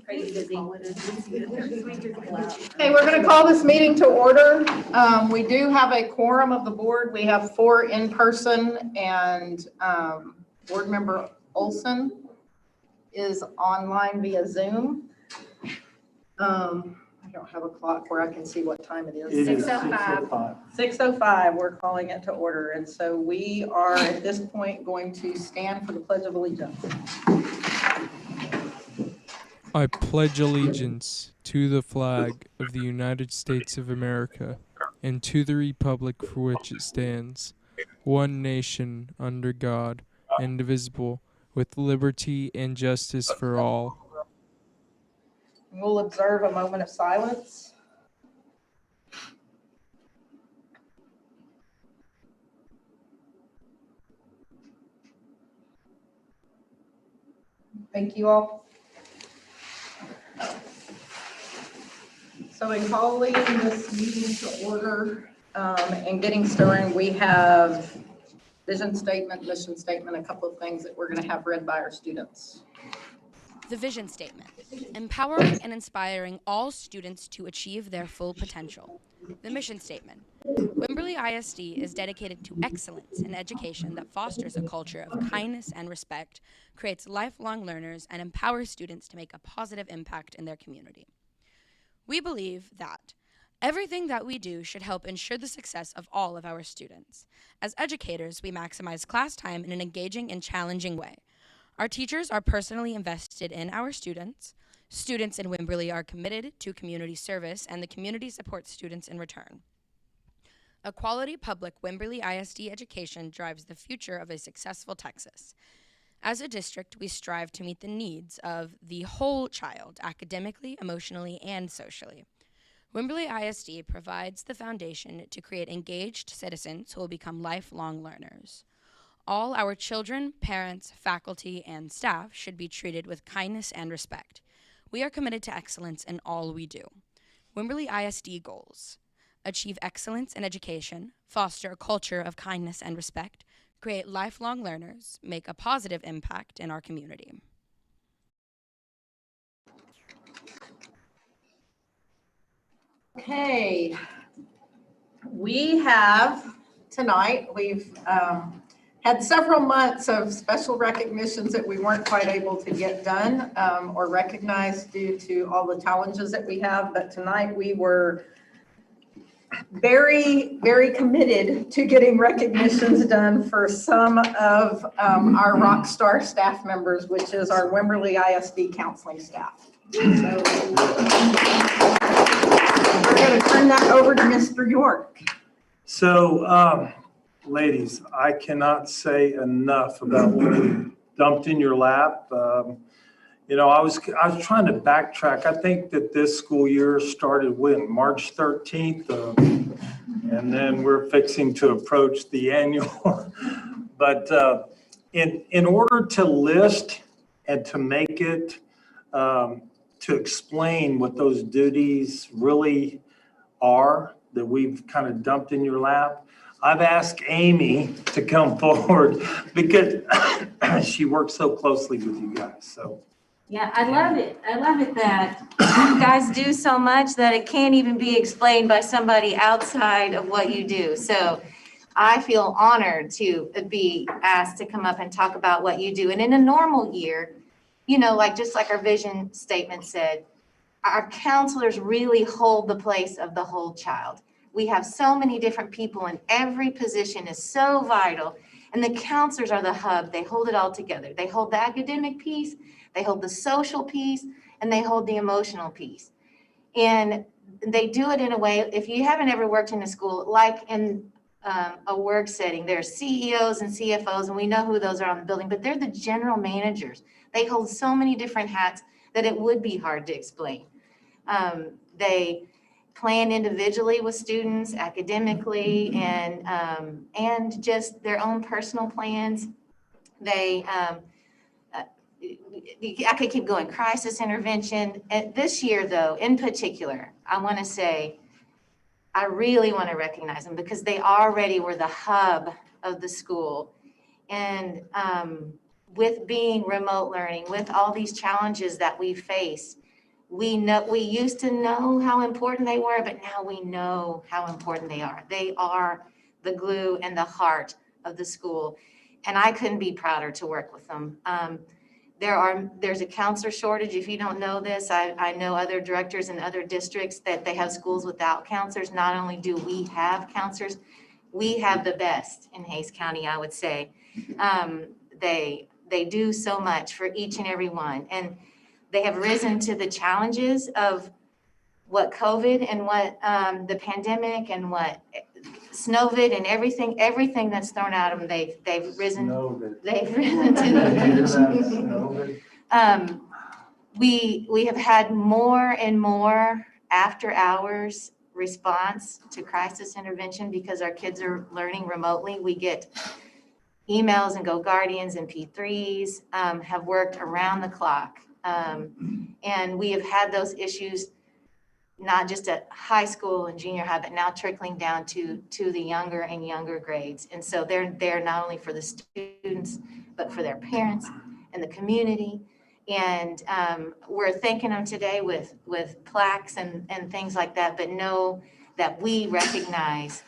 Crazy busy. Okay, we're going to call this meeting to order. We do have a quorum of the board. We have 4 in person, and board member Olson is online via Zoom. I don't have a clock where I can see what time it is. 6:05. 6:05, we're calling it to order. And so we are at this point going to stand for the Pledge of Allegiance. I pledge allegiance to the flag of the United States of America and to the republic for which it stands, one nation under God, indivisible, with liberty and justice for all. We'll observe a moment of silence. Thank you all. So in calling this meeting to order and getting started, we have vision statement, mission statement, a couple of things that we're going to have read by our students. The vision statement, empowering and inspiring all students to achieve their full potential. The mission statement, Wimberley ISD is dedicated to excellence in education that fosters a culture of kindness and respect, creates lifelong learners, and empowers students to make a positive impact in their community. We believe that everything that we do should help ensure the success of all of our students. As educators, we maximize class time in an engaging and challenging way. Our teachers are personally invested in our students. Students in Wimberley are committed to community service, and the community supports students in return. A quality public Wimberley ISD education drives the future of a successful Texas. As a district, we strive to meet the needs of the whole child, academically, emotionally, and socially. Wimberley ISD provides the foundation to create engaged citizens who will become lifelong learners. All our children, parents, faculty, and staff should be treated with kindness and respect. We are committed to excellence in all we do. Wimberley ISD goals: achieve excellence in education, foster a culture of kindness and respect, create lifelong learners, make a positive impact in our community. Okay, we have tonight, we've had several months of special recognitions that we weren't quite able to get done or recognized due to all the challenges that we have, but tonight we were very, very committed to getting recognitions done for some of our rock star staff members, which is our Wimberley ISD counseling staff. So we're going to turn that over to Mr. York. So, ladies, I cannot say enough about what you dumped in your lap. You know, I was trying to backtrack. I think that this school year started when? March 13th, and then we're fixing to approach the annual. But in order to list and to make it, to explain what those duties really are that we've kind of dumped in your lap, I've asked Amy to come forward because she works so closely with you guys. So. Yeah, I love it. I love it that you guys do so much that it can't even be explained by somebody outside of what you do. So I feel honored to be asked to come up and talk about what you do. And in a normal year, you know, just like our vision statement said, our counselors really hold the place of the whole child. We have so many different people, and every position is so vital. And the counselors are the hub. They hold it all together. They hold the academic piece, they hold the social piece, and they hold the emotional piece. And they do it in a way, if you haven't ever worked in a school, like in a work setting, there are CEOs and CFOs, and we know who those are on the building, but they're the general managers. They hold so many different hats that it would be hard to explain. They plan individually with students academically and just their own personal plans. They, I could keep going, crisis intervention. And this year though, in particular, I want to say, I really want to recognize them because they already were the hub of the school. And with being remote learning, with all these challenges that we face, we used to know how important they were, but now we know how important they are. They are the glue and the heart of the school. And I couldn't be prouder to work with them. There's a counselor shortage. If you don't know this, I know other directors in other districts that they have schools without counselors. Not only do we have counselors, we have the best in Hays County, I would say. They do so much for each and every one. And they have risen to the challenges of what COVID and what the pandemic and what Snowvid and everything that's thrown at them, they've risen. They've risen to the we have had more and more after hours response to crisis intervention because our kids are learning remotely. We get emails and Go Guardians and P3s have worked around the clock. And we have had those issues not just at high school and junior high, but now trickling down to the younger and younger grades. And so they're there not only for the students, but for their parents and the community. And we're thanking them today with plaques and things like that, but know that we recognize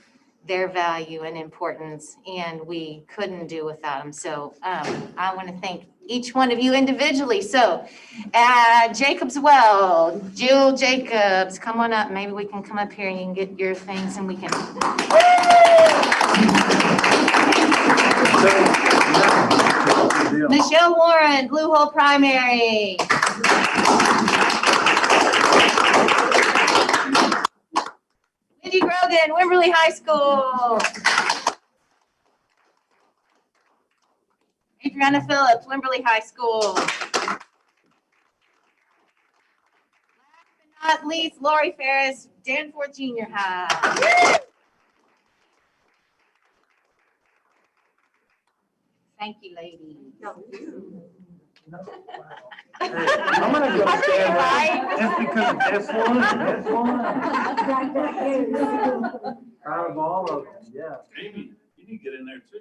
their value and importance, and we couldn't do without them. So I want to thank each one of you individually. So Jacobs Well, Jill Jacobs, come on up. Maybe we can come up here and you can get your things and we can. Michelle Warren, Blue Hole Primary. Mindy Grogan, Wimberley High School. Adriana Phillips, Wimberley High School. Last but not least, Lori Ferris, Danforth Junior High. Thank you, ladies. I'm gonna go stand right just because of this one. Out of all of them, yeah. Amy, you need to get in there too.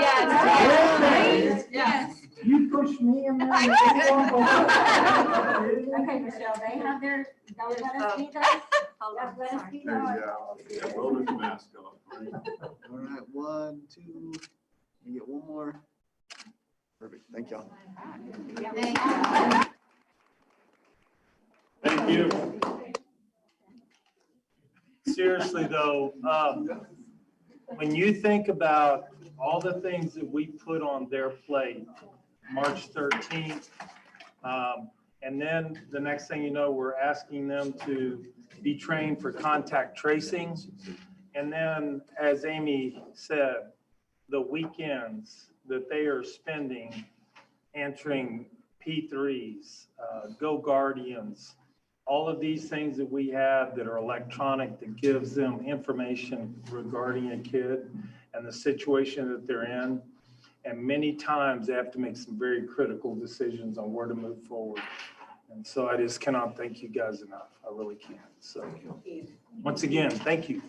Yes. Yes. You pushed me in there. Okay, Michelle, they have their, don't let us be those. Don't let us be those. Yeah, Wilder's mask off. Right? All right, 1, 2, you get one more. Perfect, thank y'all. Thank you. Seriously though, when you think about all the things that we put on their plate, March 13th, and then the next thing you know, we're asking them to be trained for contact tracing. And then, as Amy said, the weekends that they are spending answering P3s, Go Guardians, all of these things that we have that are electronic that gives them information regarding a kid and the situation that they're in. And many times they have to make some very critical decisions on where to move forward. And so I just cannot thank you guys enough. I really can't. So once again, thank you.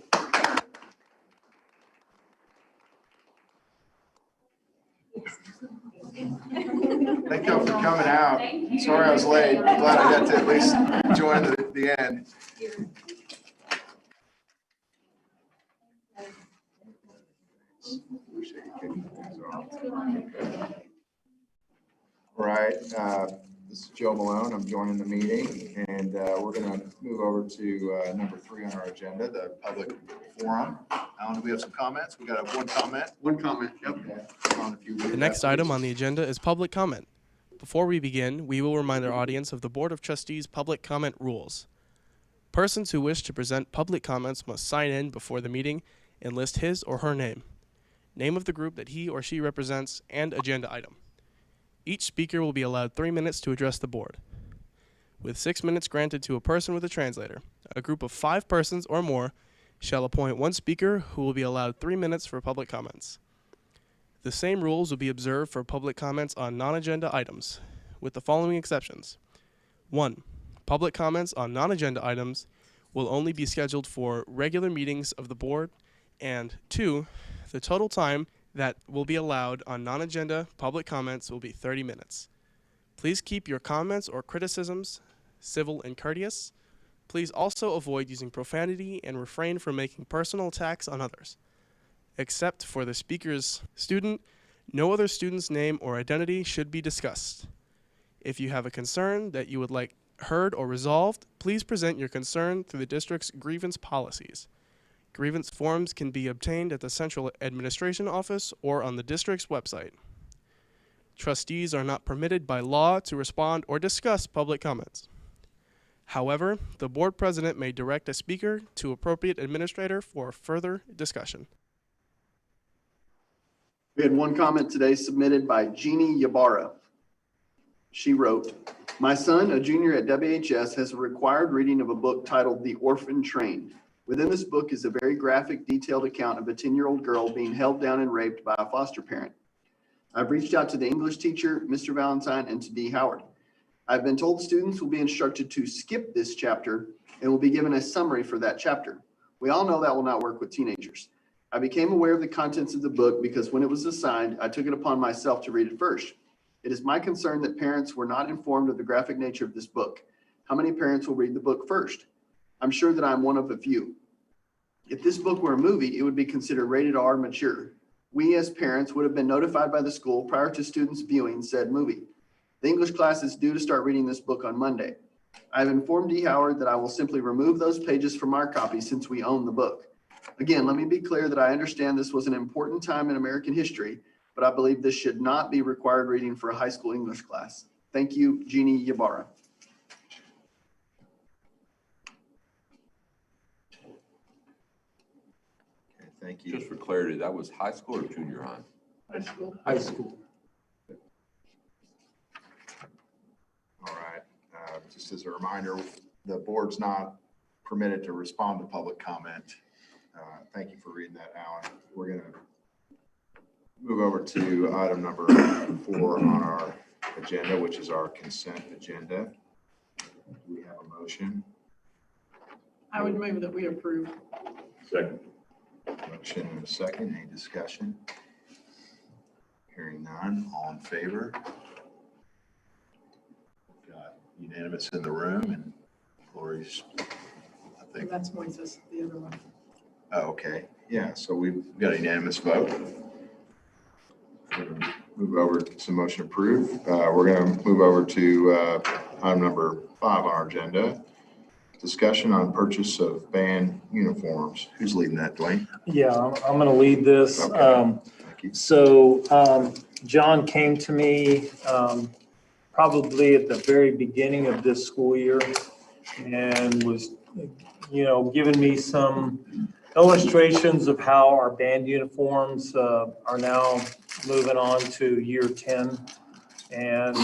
Thank y'all for coming out. Sorry I was late. Glad I got to at least join the end. All right, this is Joe Malone. I'm joining the meeting, and we're going to move over to number 3 on our agenda, the public forum. Alan, do we have some comments? We got one comment. One comment. Yep. The next item on the agenda is public comment. Before we begin, we will remind our audience of the Board of Trustees public comment rules. Persons who wish to present public comments must sign in before the meeting and list his or her name of the group that he or she represents, and agenda item. Each speaker will be allowed 3 minutes to address the board, with 6 minutes granted to a person with a translator. A group of 5 persons or more shall appoint one speaker who will be allowed 3 minutes for public comments. The same rules will be observed for public comments on non-agenda items, with the following exceptions. 1. Public comments on non-agenda items will only be scheduled for regular meetings of the board, and 2. The total time that will be allowed on non-agenda public comments will be 30 minutes. Please keep your comments or criticisms civil, and courteous. Please also avoid using profanity and refrain from making personal attacks on others. Except for the speaker's student, no other student's name or identity should be discussed. If you have a concern that you would like heard or resolved, please present your concern through the district's grievance policies. Grievance forms can be obtained at the Central Administration Office or on the district's website. Trustees are not permitted by law to respond or discuss public comments. However, the board president may direct a speaker to appropriate administrator for further discussion. We had one comment today submitted by Jeannie Ybarra. She wrote, "My son, a junior at WHS, has a required reading of a book titled The Orphan Train. Within this book is a very graphic, detailed account of a 10-year-old girl being held down and raped by a foster parent. I've reached out to the English teacher, Mr. Valentine, and to D. Howard. I've been told students will be instructed to skip this chapter and will be given a summary for that chapter. We all know that will not work with teenagers. I became aware of the contents of the book because when it was assigned, I took it upon myself to read it first. It is my concern that parents were not informed of the graphic nature of this book. How many parents will read the book first? I'm sure that I'm one of a few. If this book were a movie, it would be considered rated R mature. We as parents would have been notified by the school prior to students viewing said movie. The English class is due to start reading this book on Monday. I have informed D. Howard that I will simply remove those pages from our copy since we own the book. Again, let me be clear that I understand this was an important time in American history, but I believe this should not be required reading for a high school English class. Thank you, Jeannie Ybarra." Okay, thank you. Just for clarity, that was high school or junior high? High school. High school. All right. Just as a reminder, the board's not permitted to respond to public comment. Thank you for reading that, Alan. We're going to move over to item number 4 on our agenda, which is our consent agenda. Do we have a motion? I would move that we approve. Second. Motion and a second. Any discussion? Hearing none. All in favor? Got unanimous in the room, and Lori's, I think. That's Moises, the other one. Oh, okay. Yeah, so we've got a unanimous vote. We're going to move over to motion approved. We're going to move over to item number 5 on our agenda. Discussion on purchase of band uniforms. Who's leading that, Dwayne? Yeah, I'm going to lead this. Okay. Thank you. So John came to me probably at the very beginning of this school year and was, giving me some illustrations of how our band uniforms are now moving on to year 10. And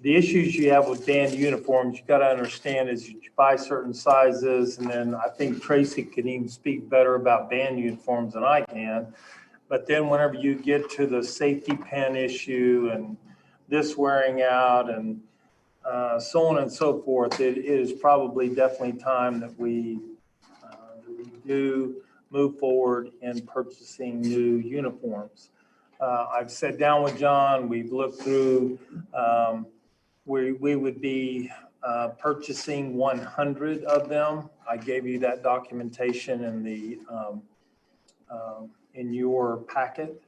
the issues you have with band uniforms, you got to understand is you buy certain sizes, and then I think Tracy can even speak better about band uniforms than I can. But then whenever you get to the safety pin issue and this wearing out and so on and so forth, it is probably definitely time that we do move forward in purchasing new uniforms. I've sat down with John, we've looked through, we would be purchasing 100 of them. I gave you that documentation in the in your packet.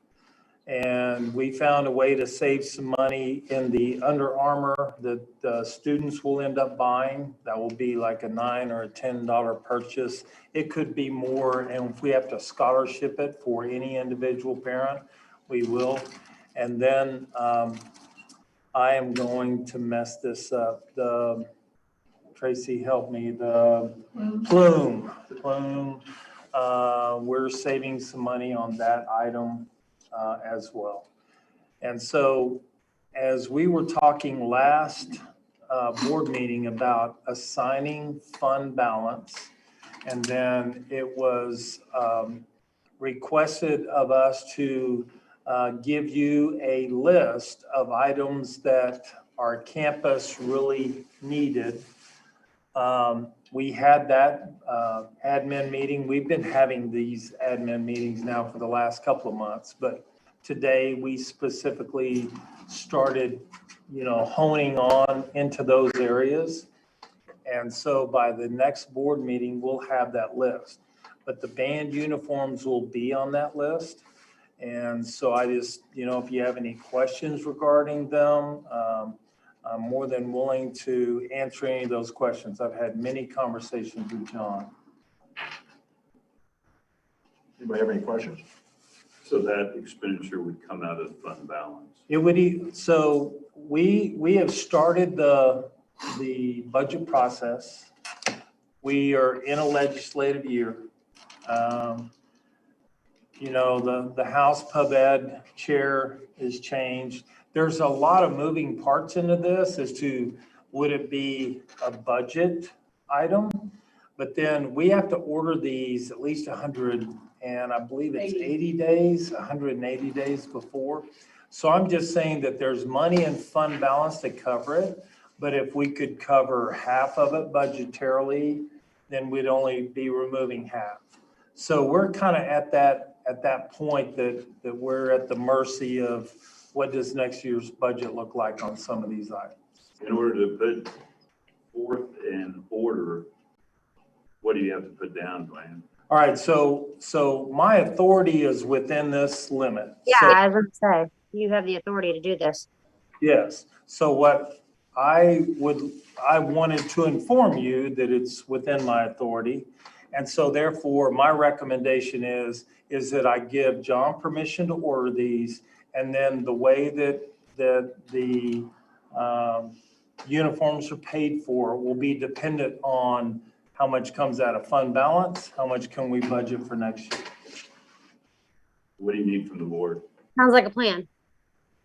And we found a way to save some money in the Under Armour that the students will end up buying. That will be like a $9 or a $10 purchase. It could be more, and if we have to scholarship it for any individual parent, we will. And then I am going to mess this up. Tracy, help me, the plume. We're saving some money on that item as well. And so as we were talking last board meeting about assigning fund balance, and then it was requested of us to give you a list of items that our campus really needed. We had that admin meeting. We've been having these admin meetings now for the last couple of months, but today we specifically started, honing on into those areas. And so by the next board meeting, we'll have that list. But the band uniforms will be on that list. And so I just, if you have any questions regarding them, I'm more than willing to answer any of those questions. I've had many conversations with John. Anybody have any questions? So that expenditure would come out of fund balance. It would, so we have started the budget process. We are in a legislative year. The House Pub Ed chair is changed. There's a lot of moving parts into this as to would it be a budget item? But then we have to order these at least 100, and I believe it's 80 days, 180 days before. So I'm just saying that there's money in fund balance to cover it. But if we could cover half of it budgetarily, then we'd only be removing half. So we're kind of at that point that we're at the mercy of what does next year's budget look like on some of these items. In order to put forth an order, what do you have to put down, Dwayne? All right, so my authority is within this limit. Yeah, So- I was going to say, you have the authority to do this. Yes, so what I wanted to inform you that it's within my authority. And so therefore, my recommendation is that I give John permission to order these. And then the way that the uniforms are paid for will be dependent on how much comes out of fund balance, how much can we budget for next year. What do you need from the board? Sounds like a plan.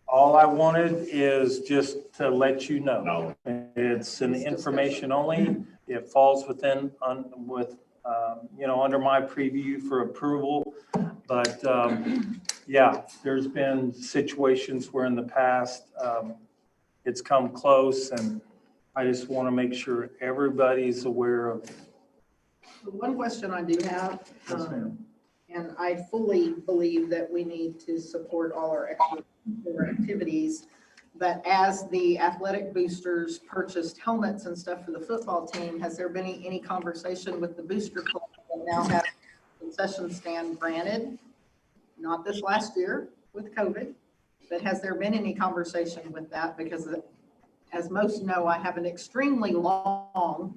All I wanted is just to let you know. No. It's an information only. It falls within, under my preview for approval. But yeah, there's been situations where in the past it's come close, and I just want to make sure everybody's aware of. One question I do have, Yes, ma'am. and I fully believe that we need to support all our extracurricular activities. But as the athletic boosters purchased helmets and stuff for the football team, has there been any conversation with the booster club that now have concession stand granted? Not this last year with COVID, but has there been any conversation with that? Because as most know, I have an extremely long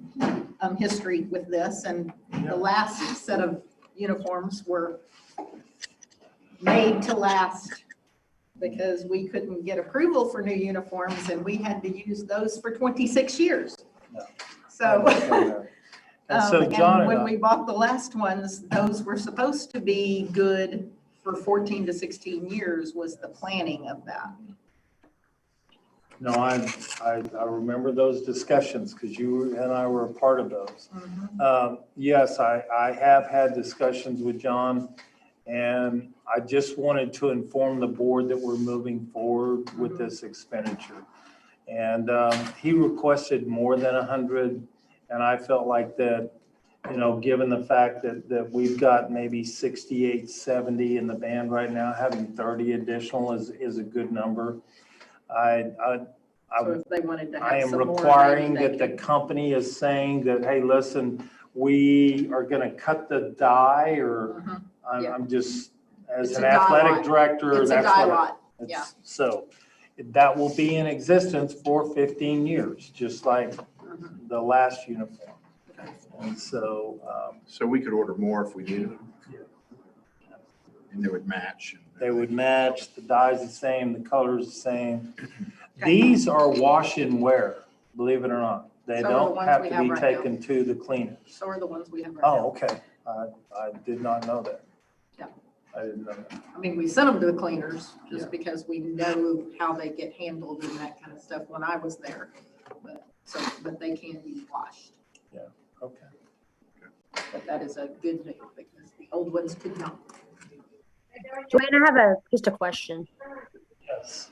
history with this, and the last set of uniforms were made to last because we couldn't get approval for new uniforms, and we had to use those for 26 years. No. So, And so John and when and we bought the last ones, those were supposed to be good for 14 to 16 years was the planning of that. No, I remember those discussions because you and I were a part of those. Yes, I have had discussions with John, and I just wanted to inform the board that we're moving forward with this expenditure. And he requested more than 100, and I felt like that, given the fact that we've got maybe 68, 70 in the band right now, having 30 additional is a good number. So if they wanted to I have am some more. requiring maybe that they the company is saying that, hey, listen, we are going to cut the die, or Yeah. I'm just, as It's an a die athletic lot. director, It's a that's die what lot, it's- yeah. So that will be in existence for 15 years, just like the last uniform. And so, So we could order more if we needed them. And they would match. they would match, the dye's the same, the color's the same. These are wash and wear, believe it or not. They So are the don't ones have we to have be right now. taken to the cleaners. So are the ones we have right now. Oh, okay. I did not know that. Yeah. I didn't know that. I mean, we sent them to the cleaners Yeah. just because we know how they get handled and that kind of stuff when I was there. But they can be washed. Okay. But that is a good thing because the old ones could not. Joanne, I have just a question. Yes.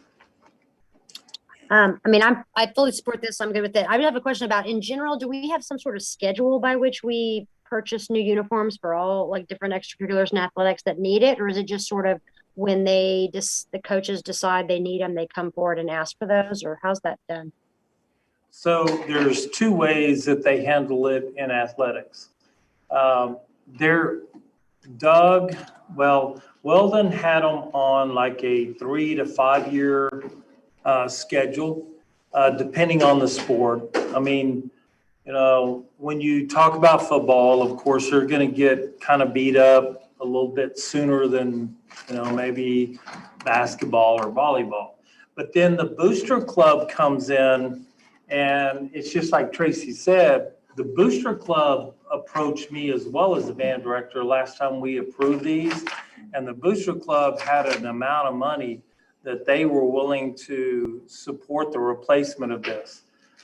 I fully support this. I'm good with it. I have a question about, in general, do we have some sort of schedule by which we purchase new uniforms for all different extracurriculars and athletics that need it? Or is it just sort of when the coaches decide they need them, they come forward and ask for those, or how's that done? So there's two ways that they handle it in athletics. Doug, well, Weldon had them on like a 3 to 5 year schedule, depending on the sport. I mean, you know, when you talk about football, of course, they're going to get kind of beat up a little bit sooner than, you know, maybe basketball or volleyball. But then the booster club comes in, and it's just like Tracy said, the booster club approached me as well as the band director last time we approved these. And the booster club had an amount of money that they were willing to support the replacement of this.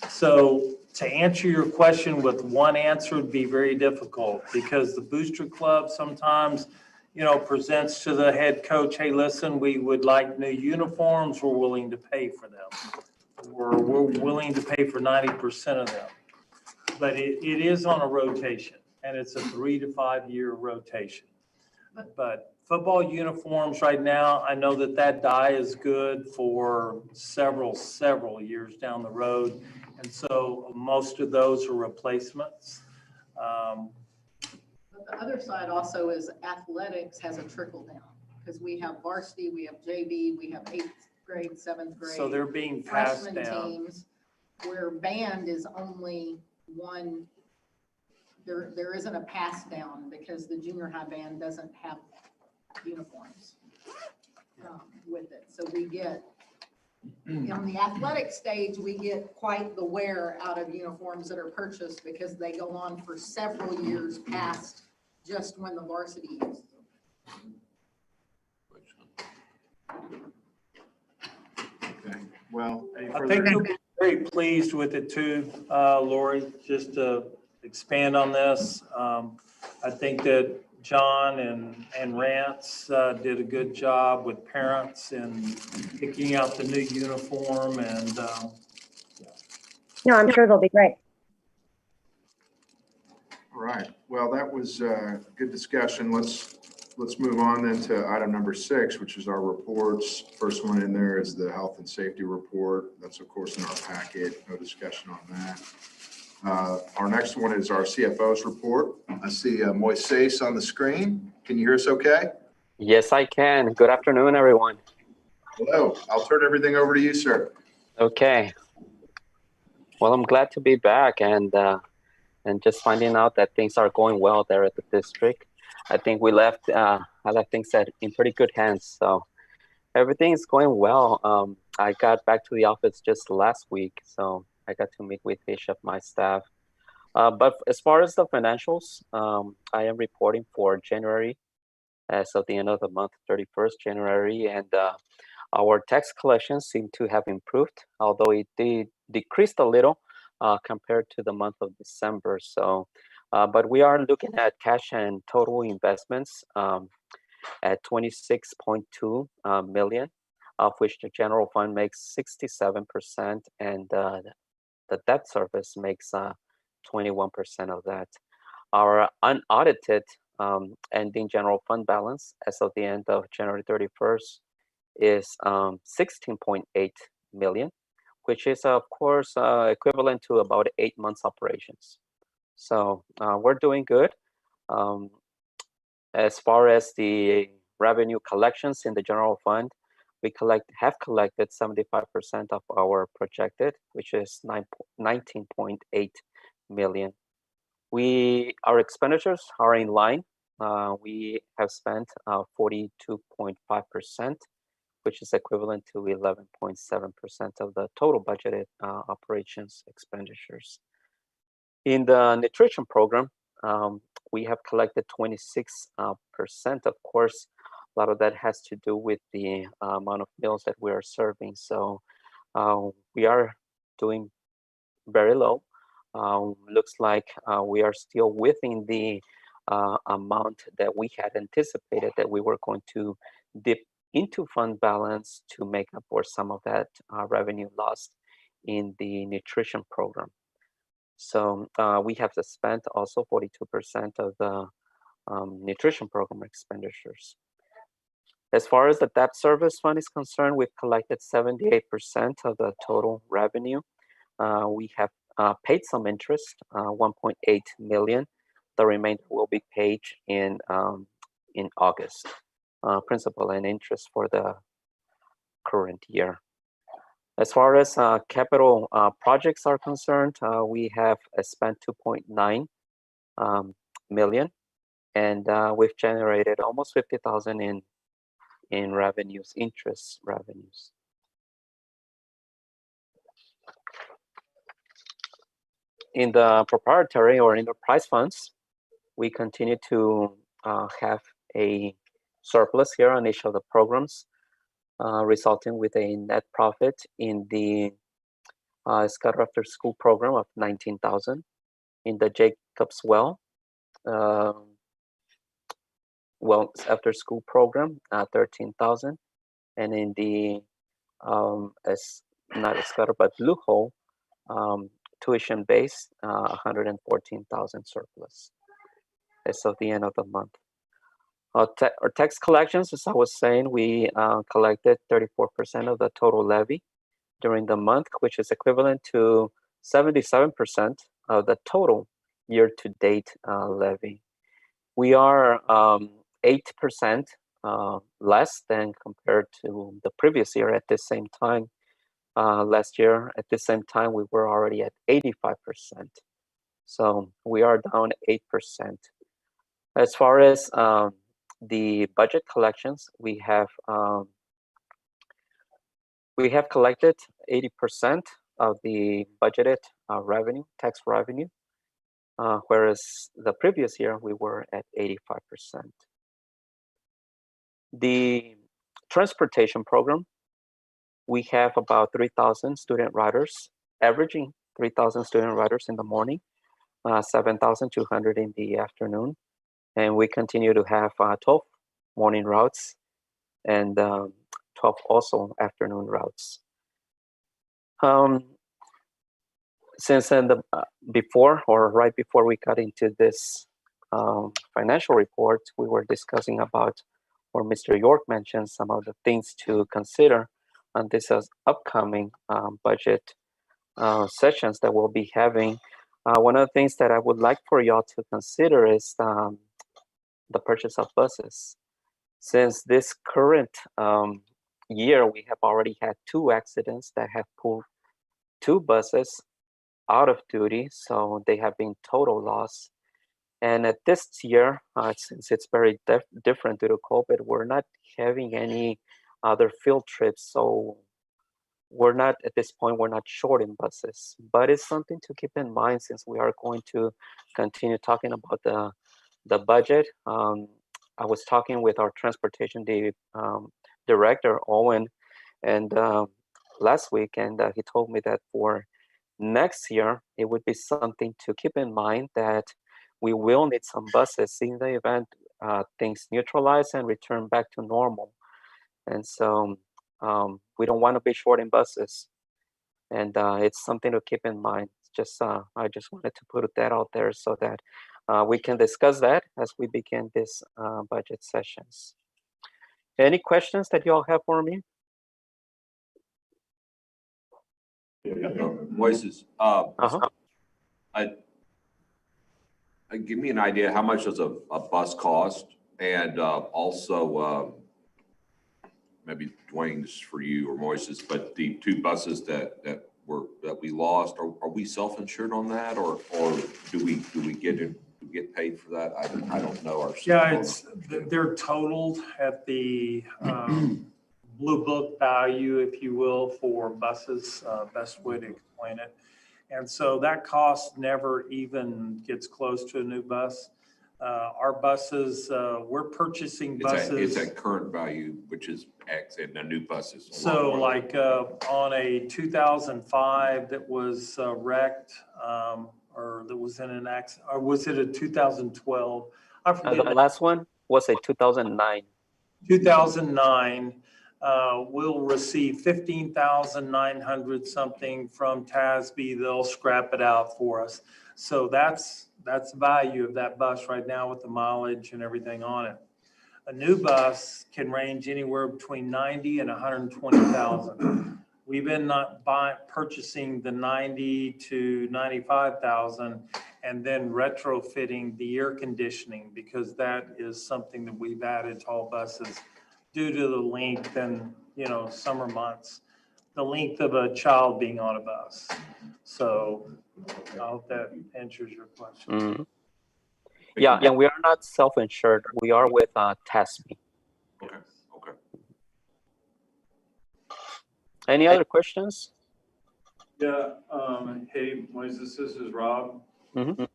So to answer your question with one answer would be very difficult, because the booster club sometimes, you know, presents to the head coach, hey, listen, we would like new uniforms. We're willing to pay for them. We're willing to pay for 90% of them. But it is on a rotation, and it's a 3 to 5 year rotation. But football uniforms right now, I know that dye is good for several years down the road. And so most of those are replacements. But the other side also is athletics has a trickle down, because we have varsity, we have JV, we have 8th grade, 7th grade. So they're being passed freshman down. teams, where band is only one. There isn't a pass down because the junior high band doesn't have uniforms with it. So we get, on the athletic stage, we get quite the wear out of uniforms that are purchased, because they go on for several years past just when the varsity uses them. Okay, well. any I further- think you'll be very pleased with it too, Lori, just to expand on this. I think that John and Rance did a good job with parents in picking out the new uniform, and No, I'm sure they'll be great. All right, well, that was a good discussion. Let's move on then to item number 6, which is our reports. First one in there is the health and safety report. That's of course in our packet, no discussion on that. Our next one is our CFO's report. I see Moises on the screen. Can you hear us okay? Yes, I can. Good afternoon, everyone. Hello, I'll turn everything over to you, sir. Okay. Well, I'm glad to be back and just finding out that things are going well there at the district. I think I left things in pretty good hands. So everything is going well. I got back to the office just last week, so I got to meet with each of my staff. But as far as the financials, I am reporting for January as of the end of the month, 31st January, and our tax collections seem to have improved, although it did decreased a little compared to the month of December. So, but we are looking at cash and total investments at 26.2 million, of which the general fund makes 67%, and the debt service makes 21% of that. Our unaudited ending general fund balance as of the end of January 31st is 16.8 million, which is of course equivalent to about 8 months operations. So we're doing good. As far as the revenue collections in the general fund, we have collected 75% of our projected, which is 19.8 million. Our expenditures are in line. We have spent 42.5%, which is equivalent to 11.7% of the total budgeted operations expenditures. In the nutrition program, we have collected 26%. Of course, a lot of that has to do with the amount of meals that we are serving. So we are doing very low. Looks like we are still within the amount that we had anticipated that we were going to dip into fund balance to make up for some of that revenue lost in the nutrition program. So we have to spend also 42% of the nutrition program expenditures. As far as the debt service fund is concerned, we've collected 78% of the total revenue. We have paid some interest, 1.8 million. The remainder will be paid in August, principal and interest for the current year. As far as capital projects are concerned, we have spent 2.9 million, and we've generated almost 50,000 in revenues, interest revenues. In the proprietary or enterprise funds, we continue to have a surplus here on each of the programs, resulting with a net profit in the Scott After School program of 19,000, in the Jacob's Well After School program, 13,000, and in the not Scott but Blue Hole tuition base, 114,000 surplus as of the end of the month. Our tax collections, as I was saying, we collected 34% of the total levy during the month, which is equivalent to 77% of the total year-to-date levy. We are 8% less than compared to the previous year at the same time. Last year, at the same time, we were already at 85%. So we are down 8%. As far as the budget collections, we have collected 80% of the budgeted revenue, tax revenue, whereas the previous year we were at 85%. The transportation program, we have about 3,000 student riders, averaging 3,000 student riders in the morning, 7,200 in the afternoon. And we continue to have 12 morning routes and 12 also afternoon routes. Since then, before or right before we got into this financial report, we were discussing about, or Mr. York mentioned some of the things to consider on this upcoming budget sessions that we'll be having. One of the things that I would like for y'all to consider is the purchase of buses. Since this current year, we have already had 2 accidents that have pulled 2 buses out of duty, so they have been total loss. And at this year, since it's very different due to COVID, we're not having any other field trips, so we're not, at this point, we're not short in buses. But it's something to keep in mind since we are going to continue talking about the budget. I was talking with our transportation director, Owen, and last week, and he told me that for next year, it would be something to keep in mind that we will need some buses in the event things neutralize and return back to normal. And so we don't want to be short in buses. And it's something to keep in mind. Just I just wanted to put that out there so that we can discuss that as we begin this budget sessions. Any questions that you all have for me? Voices. Give me an idea, how much does a bus cost? And also, maybe Dwayne, this is for you or Moises, but the 2 buses that we lost, are we self-insured on that, or do we get paid for that? I don't know. Yeah, they're totaled at the Blue Book value, if you will, for buses, best way to explain it. And so that cost never even gets close to a new bus. Our buses, we're purchasing buses. It's at current value, which is X, and the new buses. So like on a 2005 that was wrecked, or that was in an accident, or was it a 2012? I forget. The last one was a 2009. 2009. We'll receive 15,900 something from TASB. They'll scrap it out for us. So that's the value of that bus right now with the mileage and everything on it. A new bus can range anywhere between 90 and 120,000. we've been not purchasing the 90 to 95,000 and then retrofitting the air conditioning, because that is something that we've added to all buses due to the length and, you know, summer months, the length of a child being on a bus. So I hope that answers your question. Mm-hmm. Yeah, and we are not self-insured. We are with TASB. Okay, okay. Any other questions? Yeah, hey, Moises, this is Rob. Mm-hmm.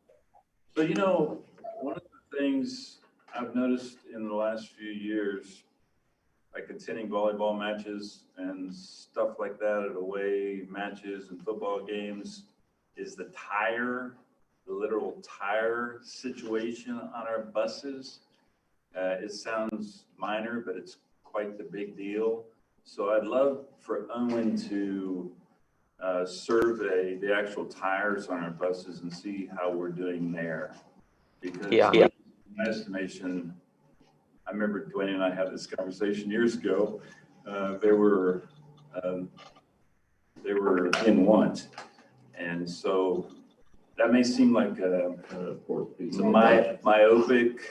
So, you know, one of the things I've noticed in the last few years, like attending volleyball matches and stuff like that at away matches and football games, is the literal tire situation on our buses. It sounds minor, but it's quite the big deal. So I'd love for Owen to survey the actual tires on our buses and see how we're doing there. Because in my estimation, I remember Dwayne and I had this conversation years ago. They were in want. And so that may seem like it's a myopic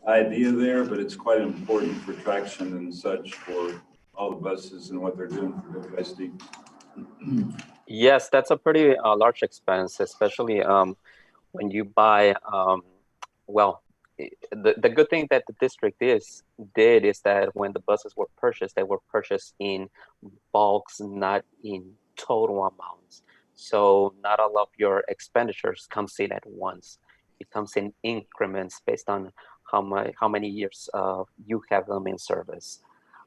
idea there, but it's quite important for traction and such for all the buses and what they're doing for WISD. Yes, that's a pretty large expense, especially when you buy, well, the good thing that the district did is that when the buses were purchased, they were purchased in bulks, not in total amounts. So not all of your expenditures comes in at once. It comes in increments based on how many years you have them in service.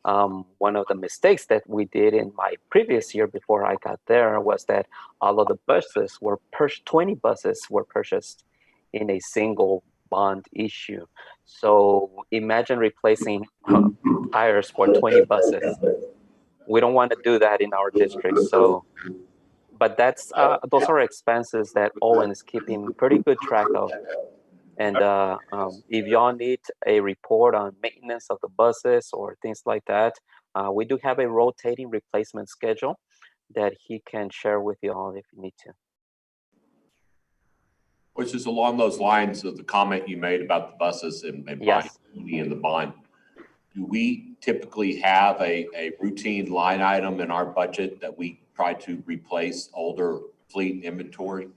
One of the mistakes that we did in my previous year before I got there was that all of the buses were 20 buses were purchased in a single bond issue. So imagine replacing tires for 20 buses. We don't want to do that in our district. So, but that's those are expenses that Owen is keeping pretty good track of. And if y'all need a report on maintenance of the buses or things like that, we do have a rotating replacement schedule that he can share with you all if you need to. Which is along those lines of the comment you made about the buses and Yes. buying in the bond. Do we typically have a routine line item in our budget that we try to replace older fleet inventory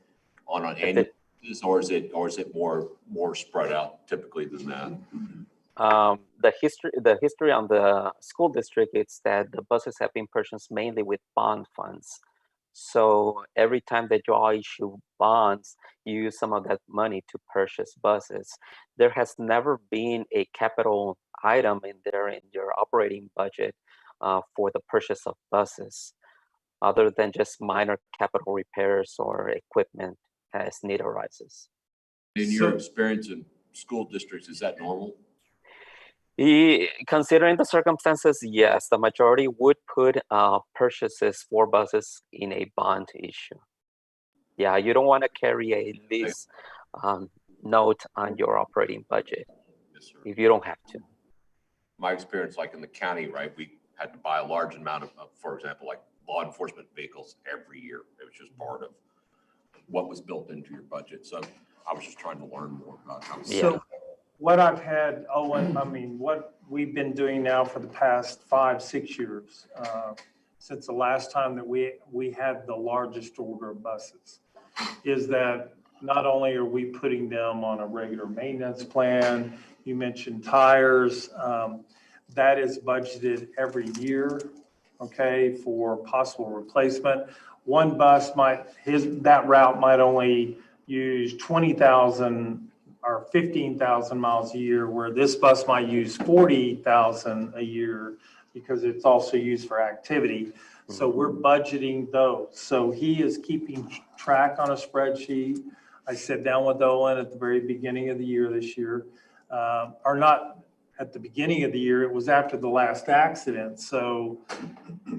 on an annual basis, or is it more spread out typically than that? The history on the school district is that the buses have been purchased mainly with bond funds. So every time that you all issue bonds, you use some of that money to purchase buses. There has never been a capital item in there in your operating budget for the purchase of buses, other than just minor capital repairs or equipment as need arises. In your experience in school districts, is that normal? Considering the circumstances, yes, the majority would put purchases for buses in a bond issue. Yeah, you don't want to carry a lease note on your operating budget if you don't have to. My experience, like in the county, right, we had to buy a large amount of, for example, like law enforcement vehicles every year. It was just part of what was built into your budget. So I was just trying to learn more about how. So what I've had, Owen, I mean, what we've been doing now for the past 5-6 years, since the last time that we had the largest order of buses, is that not only are we putting them on a regular maintenance plan, you mentioned tires, that is budgeted every year, okay, for possible replacement. One bus that route might only use 20,000 or 15,000 miles a year, where this bus might use 40,000 a year because it's also used for activity. So we're budgeting those. So he is keeping track on a spreadsheet. I sat down with Owen at the very beginning of the year this year, or not at the beginning of the year, it was after the last accident. So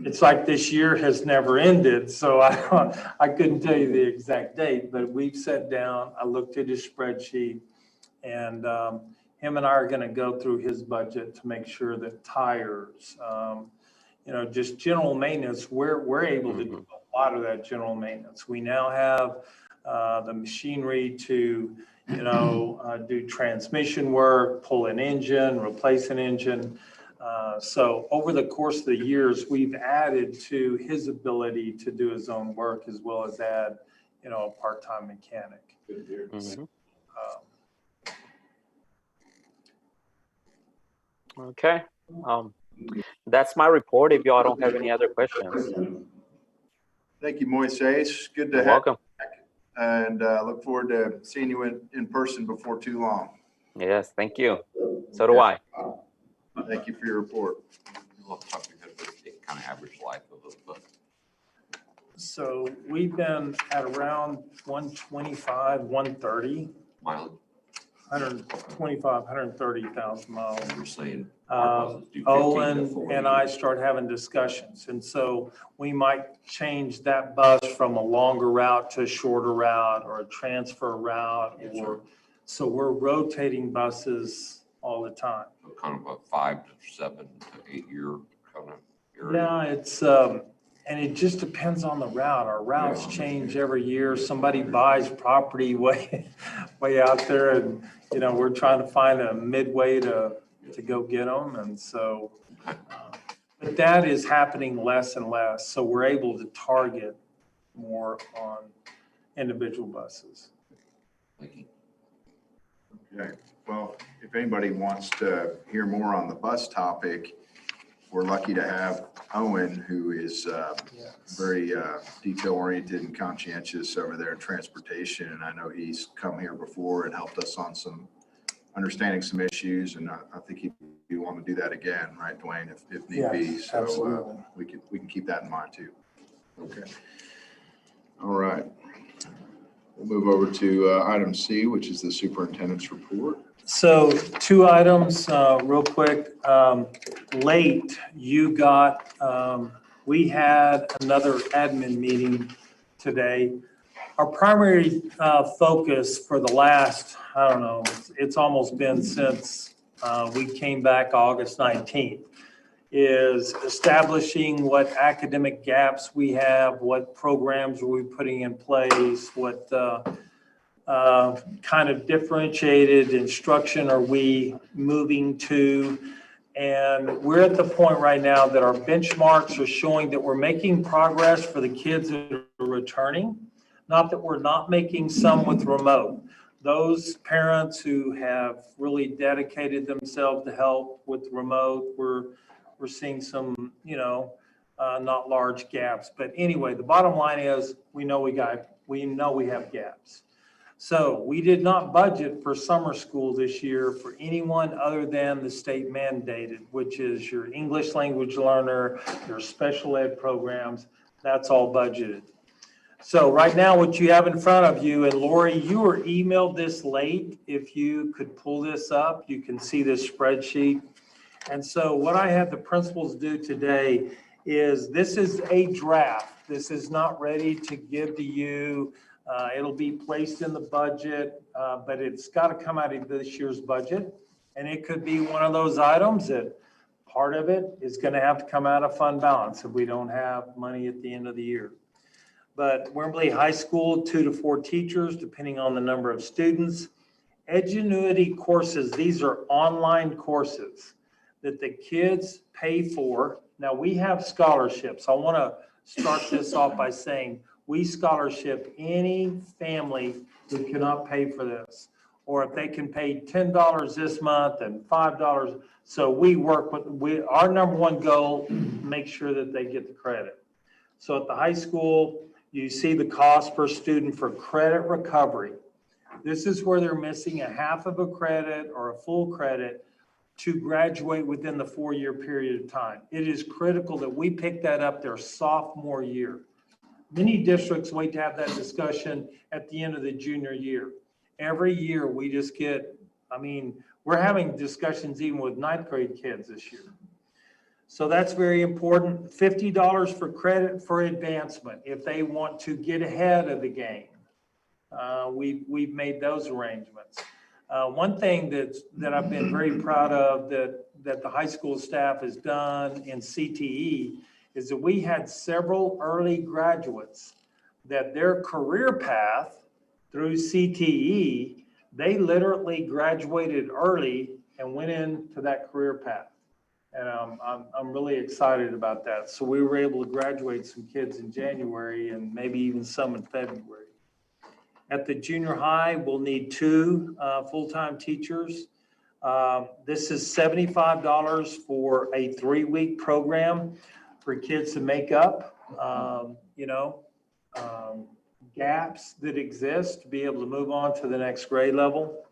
it's like this year has never ended. So I couldn't tell you the exact date, but we've sat down, I looked at his spreadsheet, and him and I are gonna go through his budget to make sure that tires, just general maintenance, we're able to do a lot of that general maintenance. We now have the machinery to, do transmission work, pull an engine, replace an engine. So over the course of the years, we've added to his ability to do his own work as well as add, a part-time mechanic. Okay. That's my report. If y'all don't have any other questions. Thank you, Moises. Good to You're have welcome. you back. And look forward to seeing you in person before too long. Yes, thank you. So do I. Thank you for your report. Kind of average life of a book. So we've been at around 125, 130. Mileage. 125, 130,000 miles. You're saying our buses do 15 to Owen 40. and I start having discussions. And so we might change that bus from a longer route to a shorter route or a transfer route. So we're rotating buses all the time. So kind of a 5 to 7 to 8 year kind of area. Yeah, it's, and it just depends on the route. Our routes change every year. Somebody buys property way out there and, we're trying to find a midway to go get them. And so, but that is happening less and less. So we're able to target more on individual buses. Thank you. Okay. Well, if anybody wants to hear more on the bus topic, we're lucky to have Owen, who is very detail-oriented and conscientious over there in transportation. And I know he's come here before and helped us on understanding some issues. And I think he'd want to do that again, right, Dwayne, if need be. So absolutely. we can keep that in mind too. Okay. All right. We'll move over to item C, which is the superintendent's report. So 2 items, real quick. Late, you got, we had another admin meeting today. Our primary focus for the last, I don't know, it's almost been since we came back August 19th, is establishing what academic gaps we have, what programs are we putting in place, what kind of differentiated instruction are we moving to. And we're at the point right now that our benchmarks are showing that we're making progress for the kids that are returning, not that we're not making some with remote. Those parents who have really dedicated themselves to help with remote, we're seeing some, not large gaps. But anyway, the bottom line is we know we have gaps. So we did not budget for summer school this year for anyone other than the state mandated, which is your English language learner, your special ed programs. That's all budgeted. So right now, what you have in front of you, and Lori, you were emailed this late. If you could pull this up, you can see this spreadsheet. And so what I had the principals do today is this is a draft. This is not ready to give to you. It'll be placed in the budget, but it's got to come out of this year's budget. And it could be one of those items that part of it is going to have to come out of fund balance if we don't have money at the end of the year. But Wimberley High School, 2 to 4 teachers, depending on the number of students. Edgenuity courses, these are online courses that the kids pay for. Now we have scholarships. I want to start this off by saying we scholarship any family who cannot pay for this, or if they can pay $10 this month and $5. So we work with, our number one goal, make sure that they get the credit. So at the high school, you see the cost per student for credit recovery. This is where they're missing a half of a credit or a full credit to graduate within the 4-year period of time. It is critical that we pick that up their sophomore year. Many districts wait to have that discussion at the end of the junior year. Every year we just get, we're having discussions even with 9th grade kids this year. So that's very important. $50 for credit for advancement if they want to get ahead of the game. We've made those arrangements. One thing that I've been very proud of that the high school staff has done in CTE is that we had several early graduates that their career path through CTE, they literally graduated early and went into that career path. And I'm really excited about that. So we were able to graduate some kids in January and maybe even some in February. At the junior high, we'll need 2 full-time teachers. This is $75 for a 3-week program for kids to make up, gaps that exist to be able to move on to the next grade level.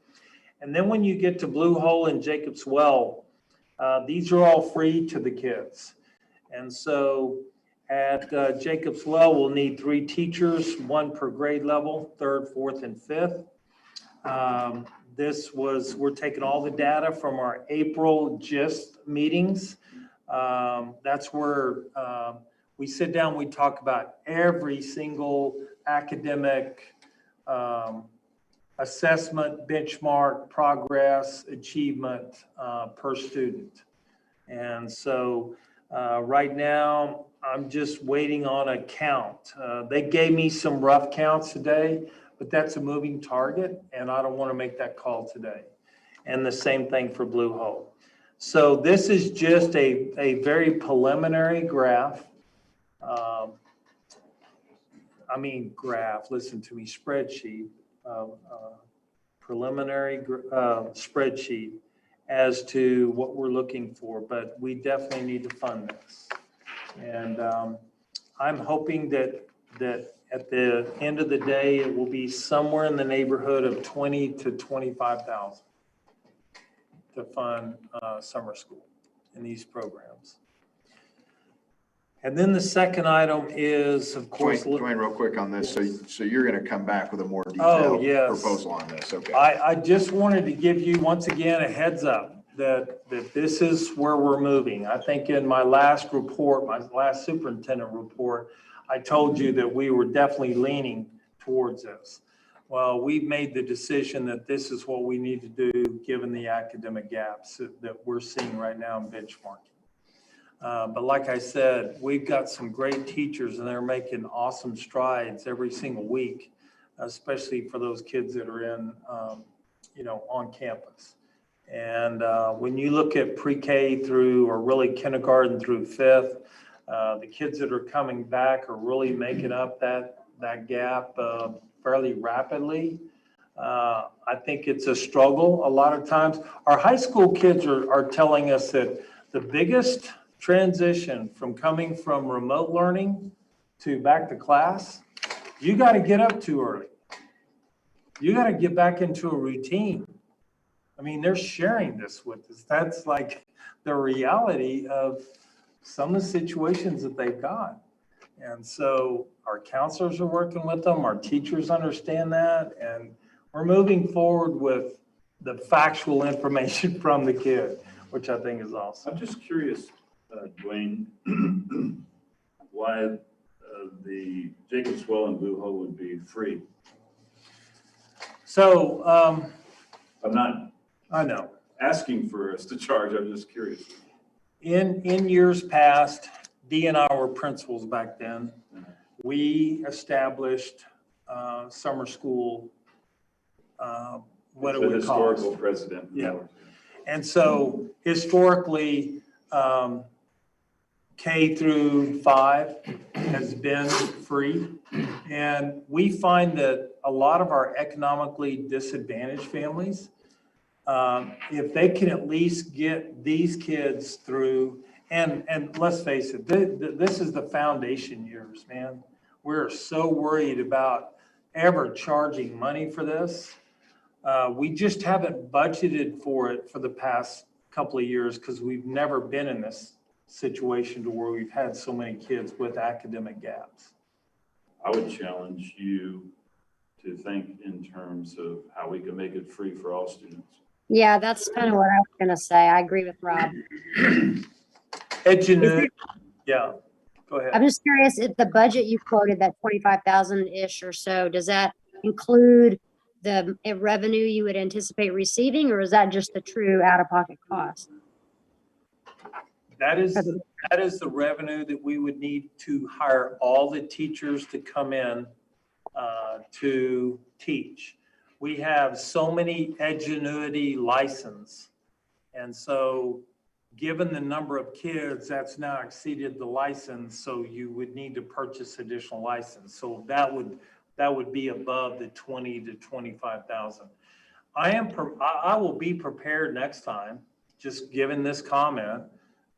And then when you get to Blue Hole and Jacob's Well, these are all free to the kids. And so at Jacob's Well, we'll need 3 teachers, 1 per grade level, 3rd, 4th, and 5th. We're taking all the data from our April GIST meetings. That's where we sit down, we talk about every single academic assessment, benchmark, progress, achievement per student. And so right now, I'm just waiting on a count. They gave me some rough counts today, but that's a moving target, and I don't want to make that call today. And the same thing for Blue Hole. So this is just a very preliminary graph. Listen to me, spreadsheet, preliminary spreadsheet as to what we're looking for, but we definitely need to fund this. And I'm hoping that at the end of the day, it will be somewhere in the neighborhood of 20 to 25,000 to fund summer school in these programs. And then the second item is, of course. Dwayne, real quick on this. So you're going to come back with a more Oh, detailed yes. proposal on this. Okay. I just wanted to give you, once again, a heads up that this is where we're moving. I think in my last report, my last superintendent report, I told you that we were definitely leaning towards this. Well, we've made the decision that this is what we need to do given the academic gaps that we're seeing right now in benchmarking. But like I said, we've got some great teachers and they're making awesome strides every single week, especially for those kids that are in, on campus. And when you look at pre-K through, or really kindergarten through 5th, the kids that are coming back are really making up that gap fairly rapidly. I think it's a struggle a lot of times. Our high school kids are telling us that the biggest transition from coming from remote learning to back to class, you got to get up too early. You got to get back into a routine. I mean, they're sharing this with us. That's like the reality of some of the situations that they've got. And so our counselors are working with them. Our teachers understand that. And we're moving forward with the factual information from the kid, which I think is awesome. I'm just curious, Dwayne, why the Jacob's Well and Blue Hole would be free. So I'm not I know asking for us to charge. I'm just curious. In years past, Dee and I were principals back then. We established summer school, what it would cost. Historical precedent. Yeah. And so historically, K through 5 has been free. And we find that a lot of our economically disadvantaged families, if they can at least get these kids through, and let's face it, this is the foundation years, man. We're so worried about ever charging money for this. We just haven't budgeted for it for the past couple of years because we've never been in this situation to where we've had so many kids with academic gaps. I would challenge you to think in terms of how we can make it free for all students. Yeah, that's kind of what I was going to say. I agree with Rob. Yeah, go ahead. I'm just curious if the budget you quoted, that 25,000-ish or so, does that include the revenue you would anticipate receiving, or is that just the true out-of-pocket cost? That is the revenue that we would need to hire all the teachers to come in to teach. We have so many Edgenuity license. And so given the number of kids, that's now exceeded the license, so you would need to purchase additional license. So that would be above the 20 to 25,000. I will be prepared next time, just given this comment,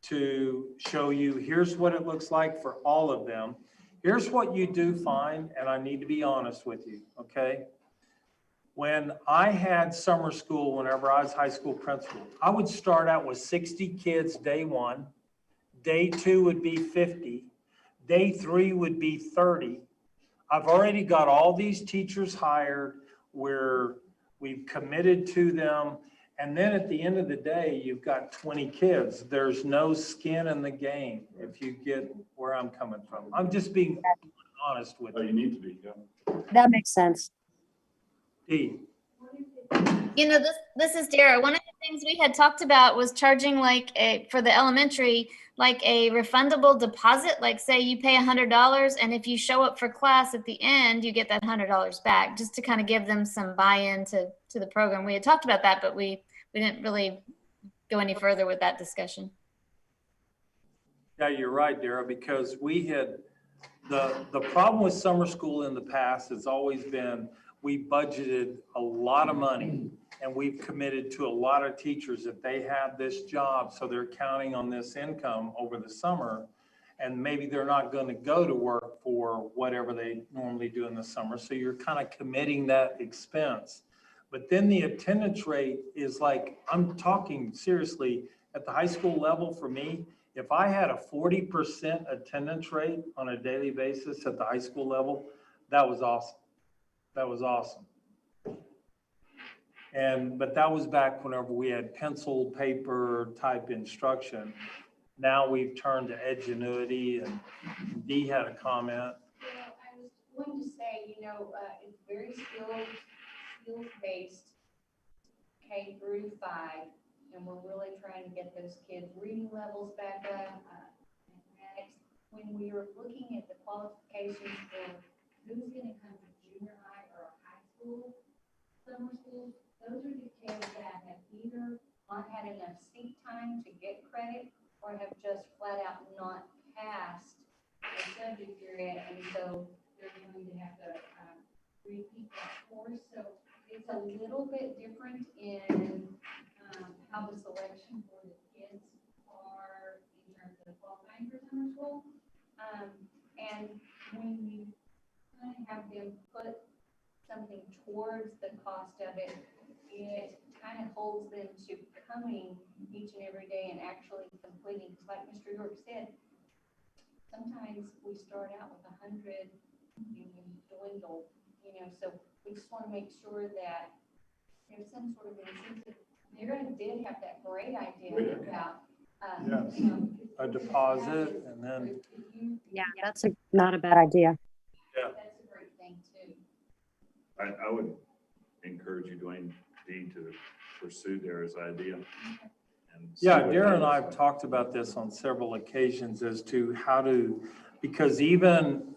to show you, here's what it looks like for all of them. Here's what you do find, and I need to be honest with you, okay? When I had summer school, whenever I was high school principal, I would start out with 60 kids day one. Day two would be 50. Day three would be 30. I've already got all these teachers hired where we've committed to them. And then at the end of the day, you've got 20 kids. There's no skin in the game, if you get where I'm coming from. I'm just being honest with Oh, you. you need to be, yeah. That makes sense. Dee. You know, this is Dara. One of the things we had talked about was charging for the elementary, like a refundable deposit. Like say you pay $100 and if you show up for class at the end, you get that $100 back, just to kind of give them some buy-in to the program. We had talked about that, but we didn't really go any further with that discussion. Yeah, you're right, Dara, because we had, the problem with summer school in the past has always been, we budgeted a lot of money and we've committed to a lot of teachers that they have this job, so they're counting on this income over the summer, and maybe they're not going to go to work for whatever they normally do in the summer. So you're kind of committing that expense. But then the attendance rate is like, I'm talking seriously, at the high school level for me, if I had a 40% attendance rate on a daily basis at the high school level, that was awesome. That was awesome. But that was back whenever we had pencil, paper type instruction. Now we've turned to Edgenuity, and Dee had a comment. Yeah, I was going to say, it's very skills-based K through 5, and we're really trying to get those kids' reading levels back up. Mathematics. When we were looking at the qualifications for who's going to come to junior high or high school, summer school, those are the kids that have either not had enough seat time to get credit or have just flat out not passed the subject area, and so they're going to have to repeat that course. So it's a little bit different in how the selection for the kids are in terms of qualifying for summer school. And when you kind of have them put something towards the cost of it, it kind of holds them to coming each and every day and actually completing. Like Mr. York said, sometimes we start out with 100 and dwindle, so we just want to make sure that there's some sort of incentive. Mira did have that great idea about A deposit, and then. Yeah, that's not a bad idea. Yeah. That's a great thing too. I would encourage you, Dwayne, Dean, to pursue Dara's idea. Yeah, Dara and I have talked about this on several occasions as to how to, because even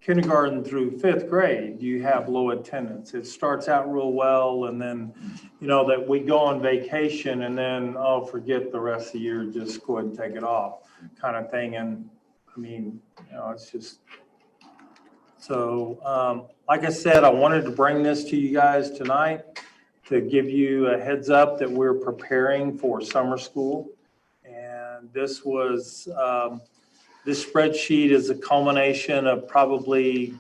kindergarten through 5th grade, you have low attendance. It starts out real well, and then, that we go on vacation and then, forget the rest of the year, just go ahead and take it off kind of thing. And I mean, it's just, so like I said, I wanted to bring this to you guys tonight to give you a heads up that we're preparing for summer school. And this was, this spreadsheet is a culmination of probably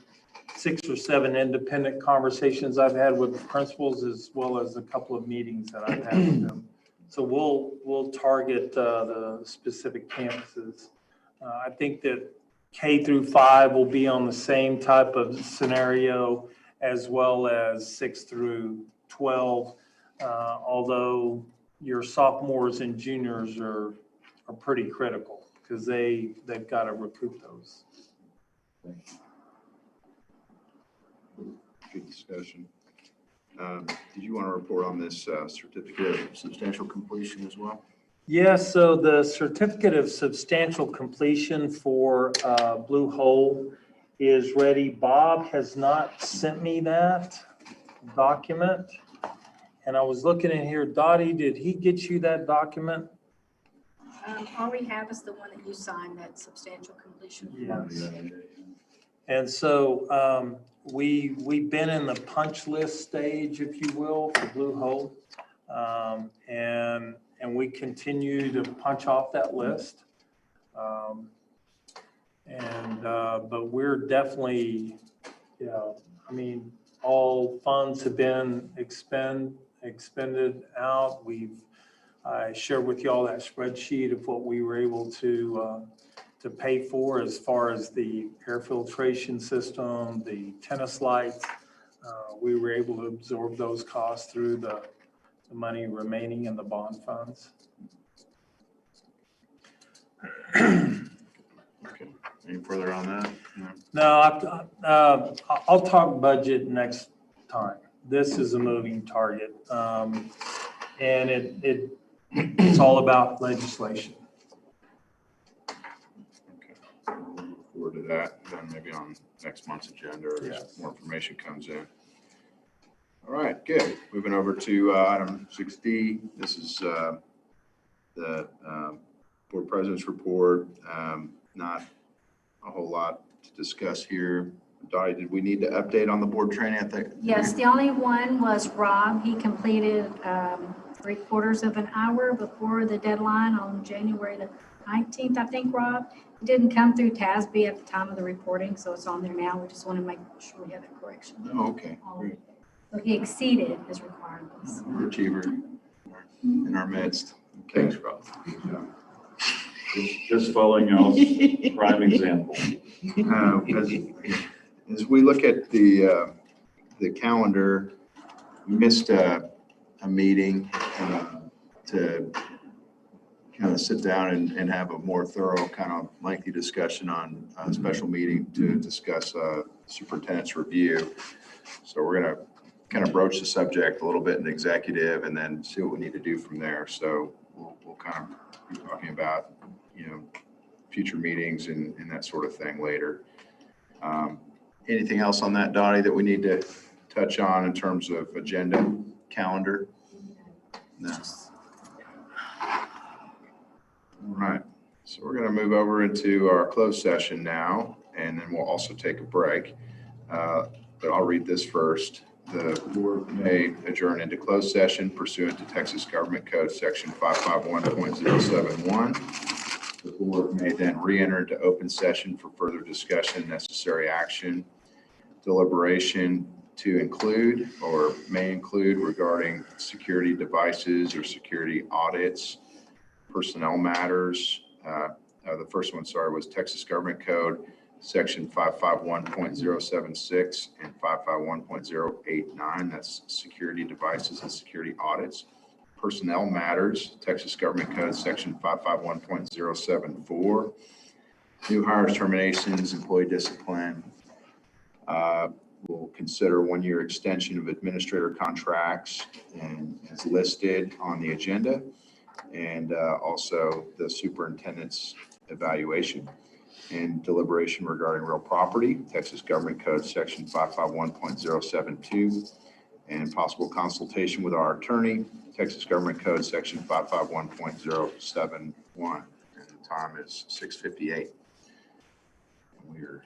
6 or 7 independent conversations I've had with the principals, as well as a couple of meetings that I've had with them. So we'll target the specific campuses. I think that K through 5 will be on the same type of scenario, as well as 6 through 12, although your sophomores and juniors are pretty critical because they've got to recoup those. Good discussion. Did you want to report on this certificate of substantial completion as well? Yes, so the certificate of substantial completion for Blue Hole is ready. Bob has not sent me that document. And I was looking in here, Dottie, did he get you that document? All we have is the one that you signed, that substantial completion. Yes. And so we've been in the punch list stage, if you will, for Blue Hole. And we continue to punch off that list. But we're definitely, I mean, all funds have been expended out. I shared with you all that spreadsheet of what we were able to pay for as far as the air filtration system, the tennis lights. We were able to absorb those costs through the money remaining in the bond funds. Okay. Any further on that? No, I'll talk budget next time. This is a moving target. And it's all about legislation. Look forward to that, then maybe on next month's agenda or as more information comes in. All right, good. Moving over to item 6D. This is the board president's report. Not a whole lot to discuss here. Dottie, did we need to update on the board training? I think. Yes, the only one was Rob. He completed 3/4 of an hour before the deadline on January the 19th, I think, Rob. It didn't come through TASB at the time of the reporting, so it's on there now. We just want to make sure we have that correction. Oh, okay. Great. So he exceeded his requirements. Achiever in our midst. Okay. Thanks, Rob. Just following y'all's prime example. As we look at the calendar, we missed a meeting to kind of sit down and have a more thorough, kind of lengthy discussion on a special meeting to discuss superintendent's review. So we're going to kind of broach the subject a little bit in executive and then see what we need to do from there. So we'll kind of be talking about, future meetings and that sort of thing later. Anything else on that, Dottie, that we need to touch on in terms of agenda, calendar? No. All right. So we're going to move over into our closed session now, and then we'll also take a break. But I'll read this first. The board may adjourn into closed session pursuant to Texas Government Code Section 551.071. The board may then re-enter into open session for further discussion, necessary action, deliberation to include or may include regarding security devices or security audits, personnel matters. The first one, was Texas Government Code Section 551.076 and 551.089. That's security devices and security audits. Personnel matters, Texas Government Code Section 551.074. New hires, terminations, employee discipline. We'll consider 1-year extension of administrator contracts and as listed on the agenda, and also the superintendent's evaluation and deliberation regarding real property, Texas Government Code Section 551.072, and possible consultation with our attorney, Texas Government Code Section 551.071. And the time is 6:58. We're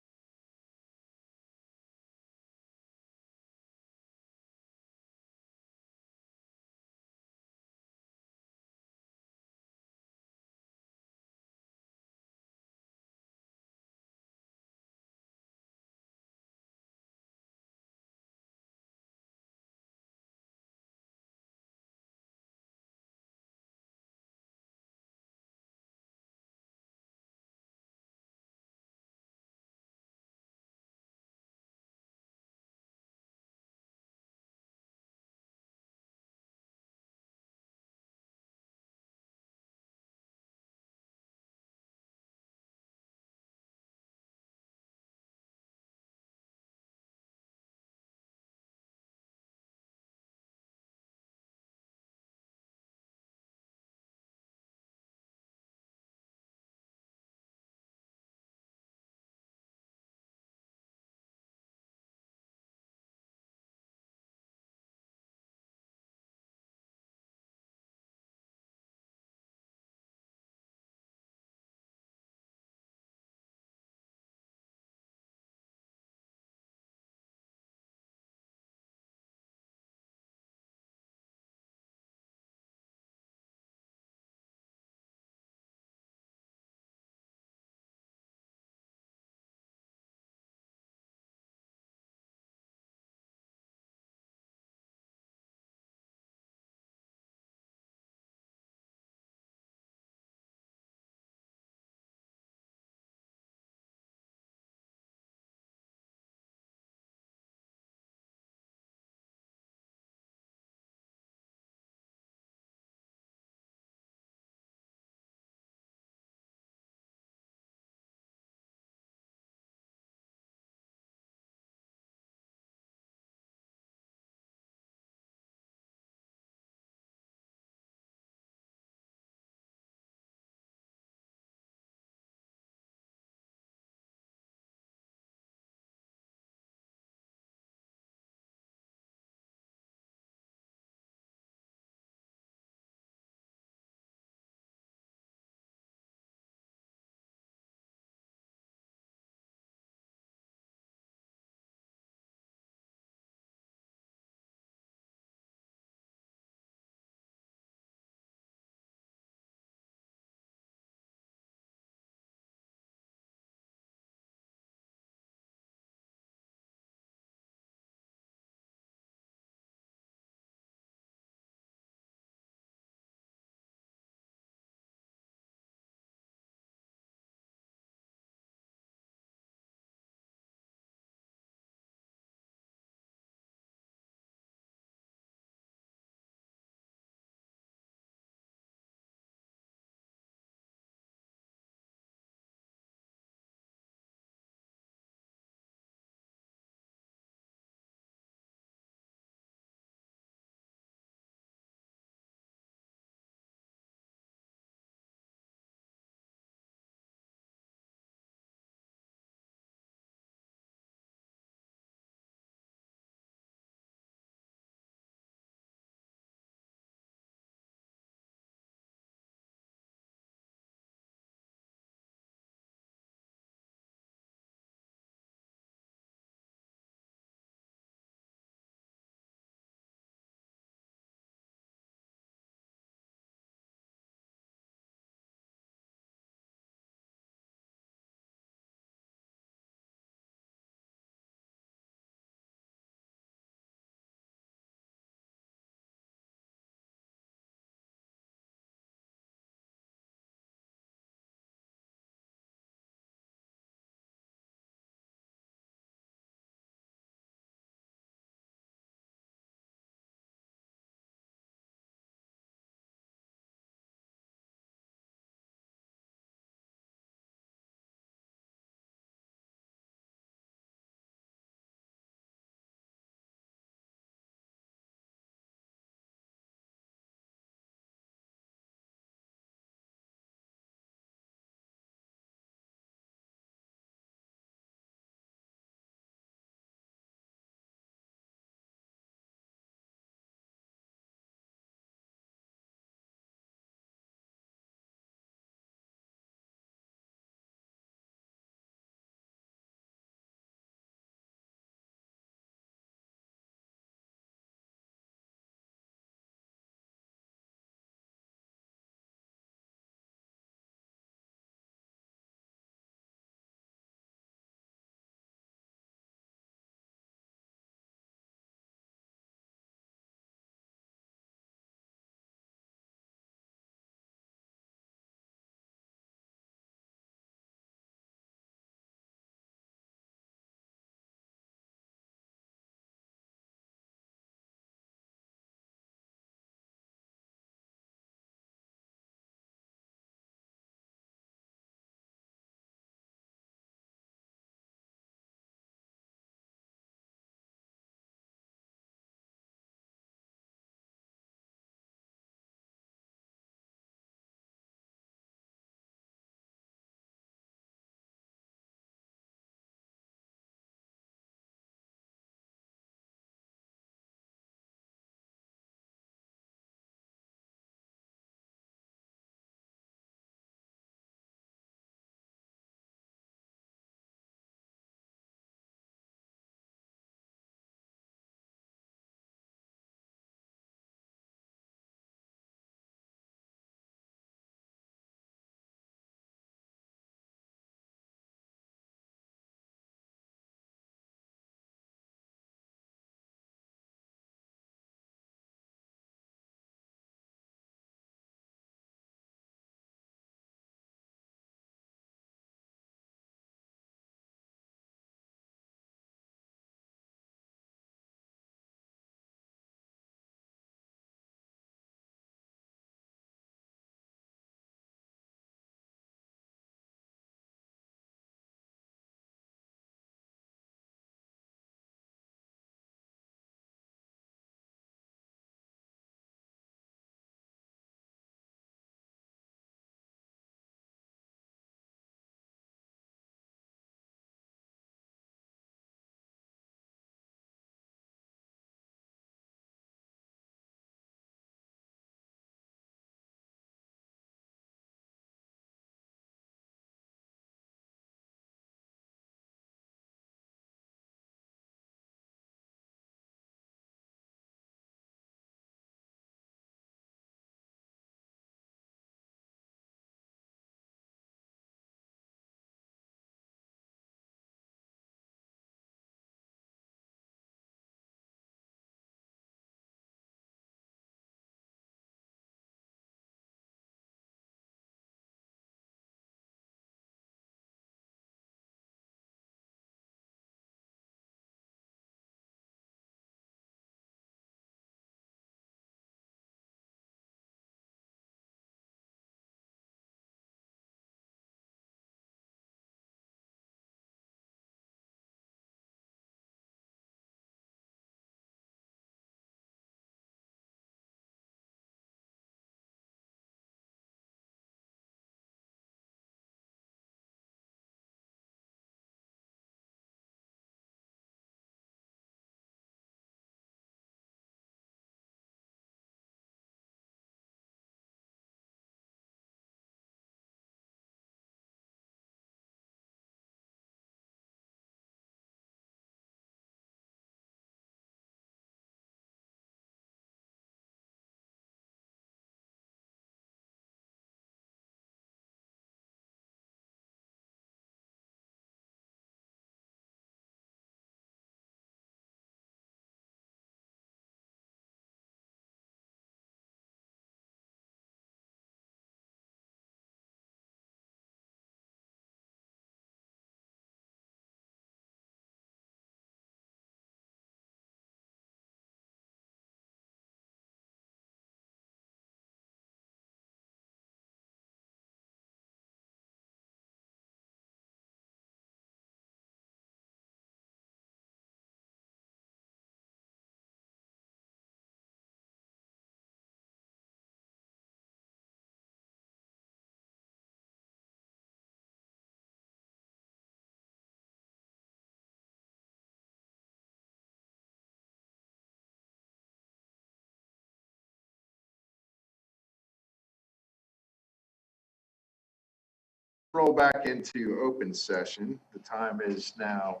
roll back into open session. The time is now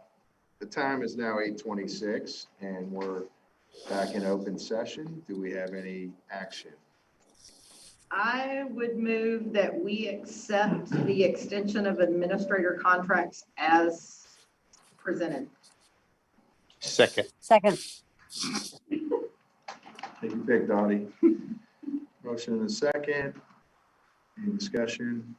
8:26 and we're back in open session. Do we have any action? I would move that we accept the extension of administrator contracts as presented. Second. Second. Take your pick, Dottie. Motion and a second. Any discussion?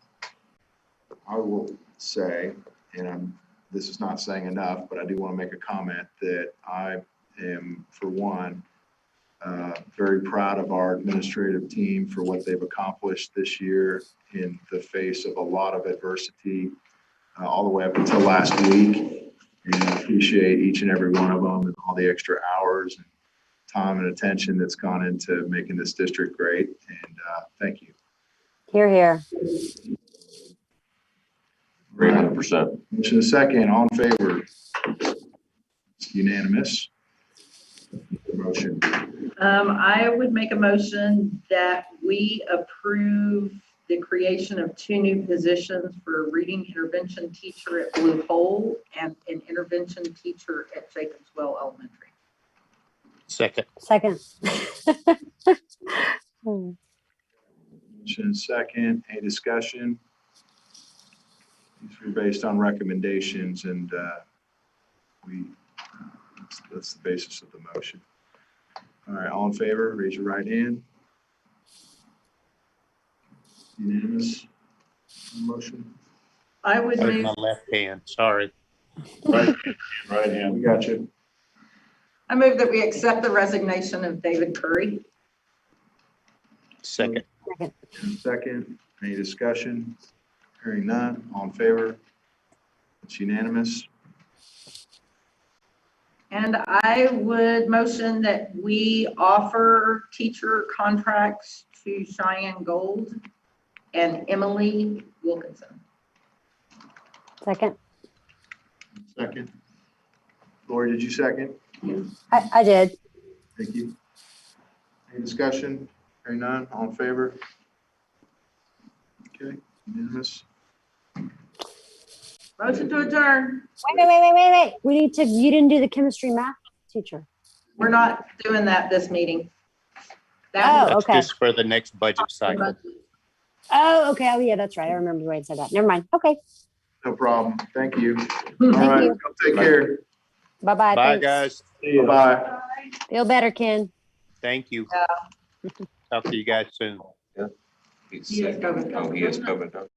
I will say, and this is not saying enough, but I do want to make a comment that I am, for one, very proud of our administrative team for what they've accomplished this year in the face of a lot of adversity, all the way up until last week. And I appreciate each and every one of them and all the extra hours and time and attention that's gone into making this district great. And thank you. Here, here. 300%. Motion is second, all in favor? It's unanimous. Motion. I would make a motion that we approve the creation of 2 new positions for a reading intervention teacher at Blue Hole and an intervention teacher at Jacobswell Elementary. Second. Second. Motion is second, any discussion? These were based on recommendations and that's the basis of the motion. All right, all in favor, raise your right hand. Unanimous motion. I would With move, my left hand, sorry. Right hand. We got you. I move that we accept the resignation of David Curry. Second. Second, any discussion? Hearing none, all in favor? It's unanimous. And I would motion that we offer teacher contracts to Cheyenne Gold and Emily Wilkinson. Second. Second. Lori, did you second? I did. Thank you. Any discussion? Hearing none, all in favor? Okay, unanimous. Motion to adjourn. Wait. You didn't do the chemistry math teacher. We're not doing that this meeting. Oh, That's okay. just for the next budget cycle. Oh, okay. Oh, yeah, that's right. I remember the way it said that. Never mind. Okay. No problem. Thank you. All right, you. y'all take care. Bye-bye. Bye, Thanks. guys. Bye-bye. Feel better, Ken. Thank you. Talk to you guys soon. He's He has sick. COVID. Oh, he has COVID.